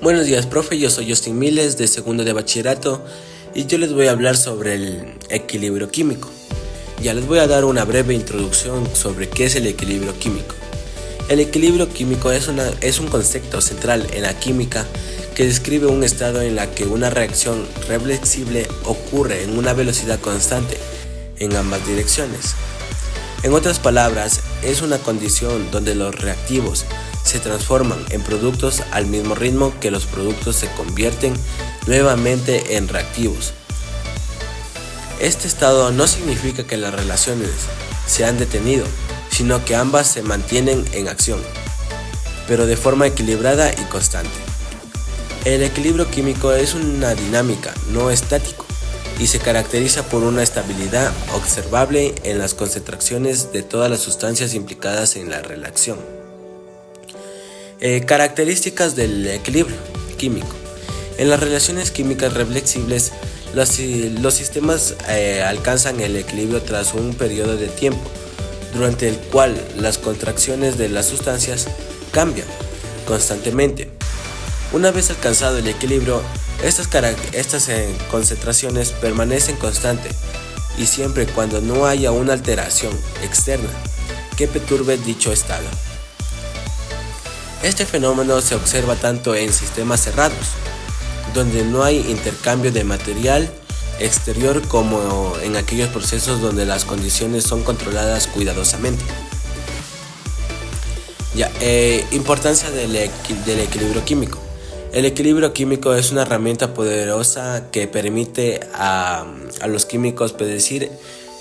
Buenos días, profe. Yo soy Justin Miles, de segundo de bachillerato, y yo les voy a hablar sobre el equilibrio químico. Ya les voy a dar una breve introducción sobre qué es el equilibrio químico. El equilibrio químico es un concepto central en la química que describe un estado en el que una reacción reversible ocurre en una velocidad constante en ambas direcciones. En otras palabras, es una condición donde los reactivos se transforman en productos al mismo ritmo que los productos se convierten nuevamente en reactivos. Este estado no significa que las relaciones se han detenido, sino que ambas se mantienen en acción, pero de forma equilibrada y constante. El equilibrio químico es una dinámica, no estático, y se caracteriza por una estabilidad observable en las concentraciones de todas las sustancias implicadas en la reacción. Características del equilibrio químico. En las relaciones químicas reversibles, los sistemas alcanzan el equilibrio tras un periodo de tiempo, durante el cual las contracciones de las sustancias cambian constantemente. Una vez alcanzado el equilibrio, estas concentraciones permanecen constantes y siempre cuando no haya una alteración externa que perturbe dicho estado. Este fenómeno se observa tanto en sistemas cerrados, donde no hay intercambio de material exterior, como en aquellos procesos donde las condiciones son controladas cuidadosamente. Importancia del equilibrio químico. El equilibrio químico es una herramienta poderosa que permite a los químicos predecir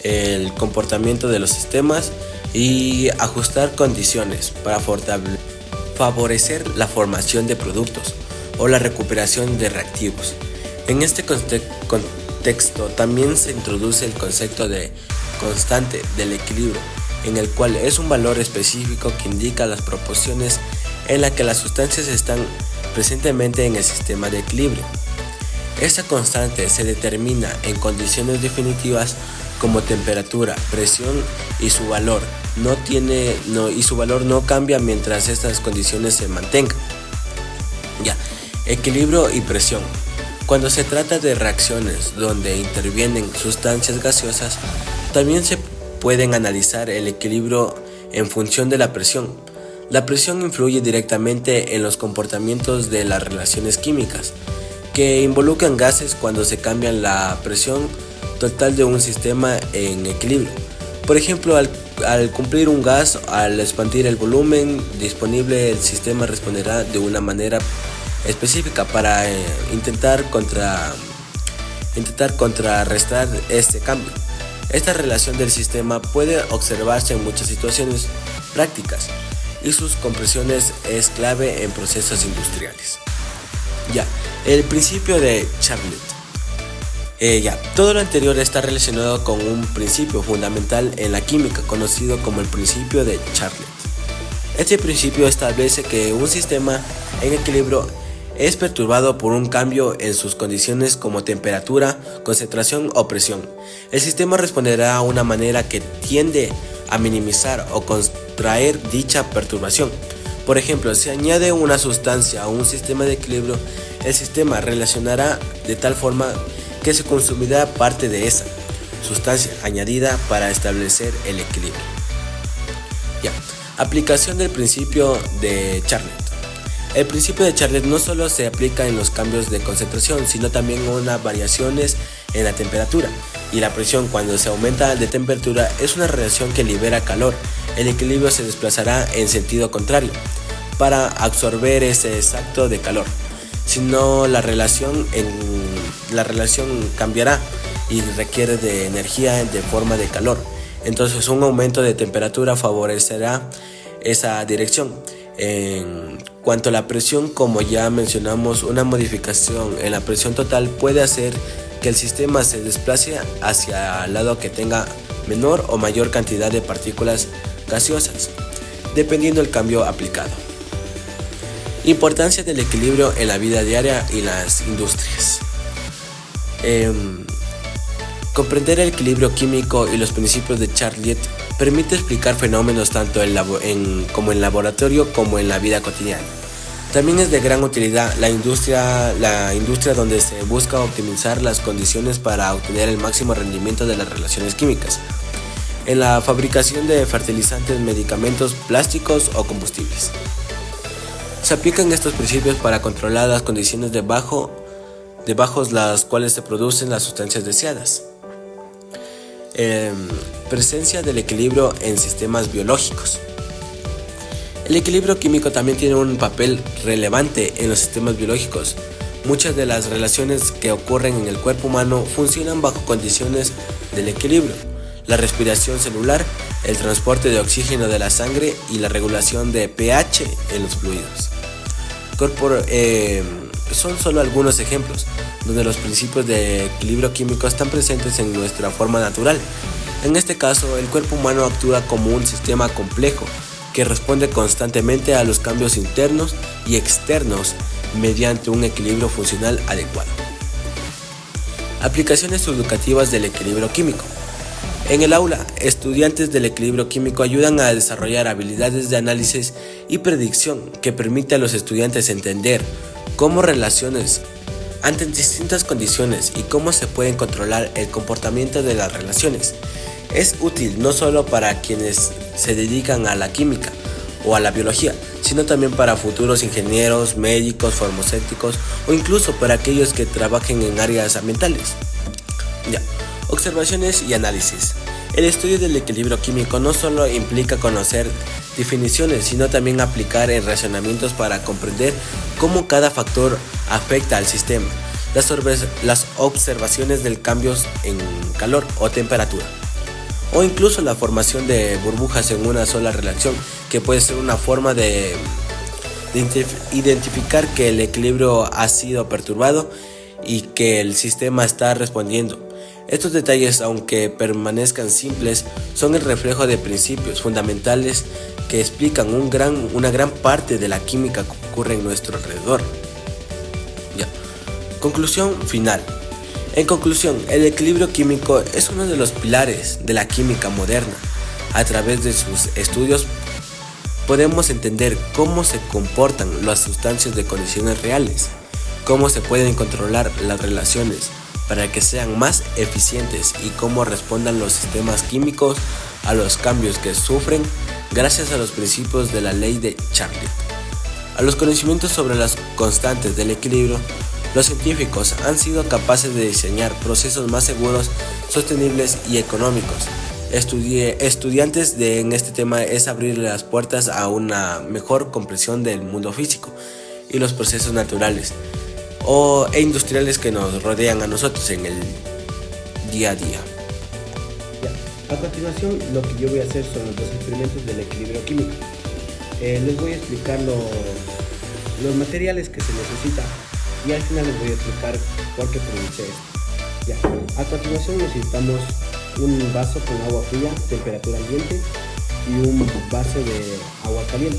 el comportamiento de los sistemas y ajustar condiciones para favorecer la formación de productos o la recuperación de reactivos. En este contexto también se introduce el concepto de constante del equilibrio, en el cual es un valor específico que indica las proporciones en las que las sustancias están presentemente en el sistema de equilibrio. Esta constante se determina en condiciones definitivas como temperatura, presión, y su valor no cambia mientras estas condiciones se mantengan. Equilibrio y presión. Cuando se trata de reacciones donde intervienen sustancias gaseosas, también se pueden analizar el equilibrio en función de la presión. La presión influye directamente en los comportamientos de las reacciones químicas, que involucran gases cuando se cambia la presión total de un sistema en equilibrio. Por ejemplo, al cumplir un gas, al expandir el volumen disponible, el sistema responderá de una manera específica para intentar contrarrestar este cambio. Esta relación del sistema puede observarse en muchas situaciones prácticas, y sus comprensiones es clave en procesos industriales. El principio de Charlotte. Todo lo anterior está relacionado con un principio fundamental en la química conocido como el principio de Charlotte. Este principio establece que un sistema en equilibrio es perturbado por un cambio en sus condiciones como temperatura, concentración o presión. El sistema responderá a una manera que tiende a minimizar o contraer dicha perturbación. Por ejemplo, si añade una sustancia a un sistema de equilibrio, el sistema relacionará de tal forma que se consumirá parte de esa sustancia añadida para establecer el equilibrio. Aplicación del principio de Charlotte. El principio de Charlotte no solo se aplica en los cambios de concentración, sino también en unas variaciones en la temperatura y la presión. Cuando se aumenta de temperatura es una reacción que libera calor. El equilibrio se desplazará en sentido contrario para absorber ese exacto de calor. Si no, la relación cambiará y requiere de energía de forma de calor. Entonces un aumento de temperatura favorecerá esa dirección. En cuanto a la presión, como ya mencionamos, una modificación en la presión total puede hacer que el sistema se desplace hacia el lado que tenga menor o mayor cantidad de partículas gaseosas, dependiendo del cambio aplicado. Importancia del equilibrio en la vida diaria y las industrias. Comprender el equilibrio químico y los principios de Charlotte permite explicar fenómenos tanto como en laboratorio como en la vida cotidiana. También es de gran utilidad la industria donde se busca optimizar las condiciones para obtener el máximo rendimiento de las reacciones químicas, en la fabricación de fertilizantes, medicamentos, plásticos o combustibles. Se aplican estos principios para controlar las condiciones debajo las cuales se producen las sustancias deseadas. Presencia del equilibrio en sistemas biológicos. El equilibrio químico también tiene un papel relevante en los sistemas biológicos. Muchas de las relaciones que ocurren en el cuerpo humano funcionan bajo condiciones del equilibrio. La respiración celular, el transporte de oxígeno de la sangre y la regulación de pH en los fluidos. Son solo algunos ejemplos donde los principios de equilibrio químico están presentes en nuestra forma natural. En este caso, el cuerpo humano actúa como un sistema complejo que responde constantemente a los cambios internos y externos mediante un equilibrio funcional adecuado. Aplicaciones educativas del equilibrio químico. En el aula, estudiantes del equilibrio químico ayudan a desarrollar habilidades de análisis y predicción que permiten a los estudiantes entender cómo relaciones ante distintas condiciones y cómo se pueden controlar el comportamiento de las relaciones. Es útil no solo para quienes se dedican a la química o a la biología, sino también para futuros ingenieros, médicos, farmacéuticos o incluso para aquellos que trabajen en áreas ambientales. Observaciones y análisis. El estudio del equilibrio químico no solo implica conocer definiciones, sino también aplicar en razonamientos para comprender cómo cada factor afecta al sistema. Las observaciones del cambios en calor o temperatura, o incluso la formación de burbujas en una sola reacción, que puede ser una forma de identificar que el equilibrio ha sido perturbado y que el sistema está respondiendo. Estos detalles, aunque permanezcan simples, son el reflejo de principios fundamentales que explican una gran parte de la química que ocurre en nuestro alrededor. Conclusión final. En conclusión, el equilibrio químico es uno de los pilares de la química moderna. A través de sus estudios podemos entender cómo se comportan las sustancias de condiciones reales, cómo se pueden controlar las relaciones para que sean más eficientes y cómo respondan los sistemas químicos a los cambios que sufren gracias a los principios de la ley de Charlit. A los conocimientos sobre las constantes del equilibrio, los científicos han sido capaces de diseñar procesos más seguros, sostenibles y económicos. Estudiantes en este tema es abrirle las puertas a una mejor comprensión del mundo físico y los procesos naturales e industriales que nos rodean a nosotros en el día a día. A continuación, lo que yo voy a hacer son los experimentos del equilibrio químico. Les voy a explicar los materiales que se necesitan y al final les voy a explicar por qué produce esto. A continuación necesitamos un vaso con agua fría, temperatura ambiente, y un vaso de agua caliente.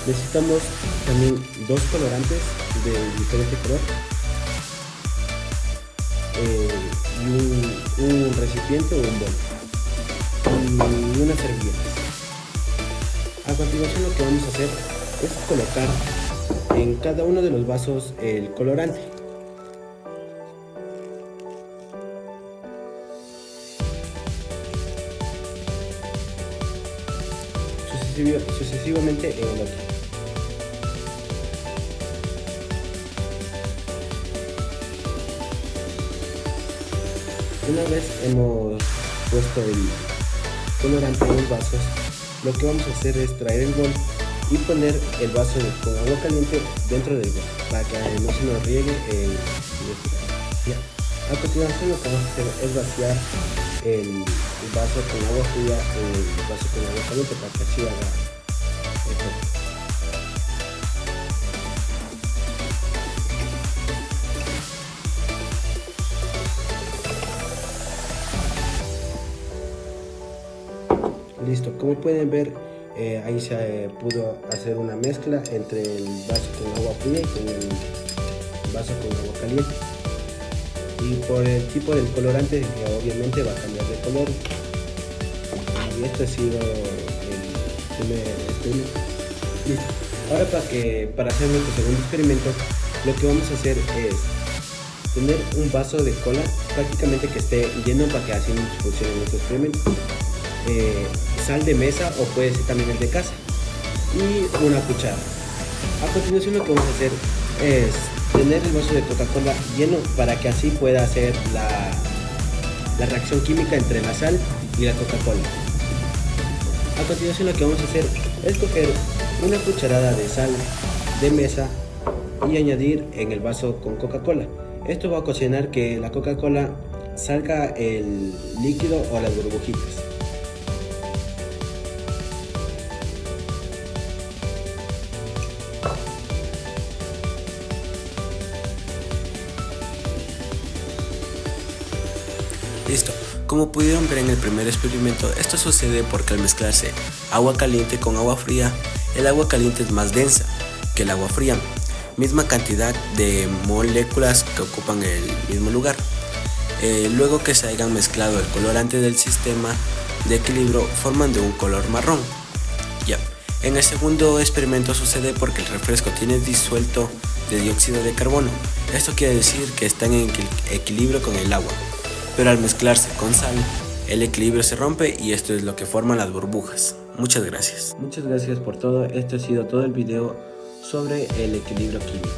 Necesitamos también dos colorantes de diferente color y un recipiente o un bol y una servilleta. A continuación lo que vamos a hacer es colocar en cada uno de los vasos el colorante. Sucesivamente en el otro. Una vez hemos puesto el colorante en los vasos, lo que vamos a hacer es traer el bol y poner el vaso con agua caliente dentro del bol para que no se nos riegue el A continuación lo que vamos a hacer es vaciar el vaso con agua fría en el vaso con agua caliente para que así haga efecto. Listo, como pueden ver, ahí se pudo hacer una mezcla entre el vaso con agua fría y con el vaso con agua caliente. Y por el tipo del colorante, que obviamente va a cambiar de color. Y este ha sido el primer experimento. Listo. Ahora para hacer nuestro segundo experimento, lo que vamos a hacer es tener un vaso de cola prácticamente que esté lleno para que así funcione nuestro experimento. Sal de mesa o puede ser también el de casa y una cuchara. A continuación lo que vamos a hacer es tener el vaso de Coca-Cola lleno para que así pueda hacer la reacción química entre la sal y la Coca-Cola. A continuación lo que vamos a hacer es coger una cucharada de sal de mesa y añadir en el vaso con Coca-Cola. Esto va a ocasionar que la Coca-Cola salga el líquido o las burbujitas. Listo, como pudieron ver en el primer experimento, esto sucede porque al mezclarse agua caliente con agua fría, el agua caliente es más densa que el agua fría, misma cantidad de moléculas que ocupan el mismo lugar. Luego que se hayan mezclado el colorante del sistema de equilibrio, forman de un color marrón. Ya. En el segundo experimento sucede porque el refresco tiene disuelto de dióxido de carbono. Esto quiere decir que están en equilibrio con el agua. Pero al mezclarse con sal, el equilibrio se rompe y esto es lo que forman las burbujas. Muchas gracias. Muchas gracias por todo. Este ha sido todo el video sobre el equilibrio químico.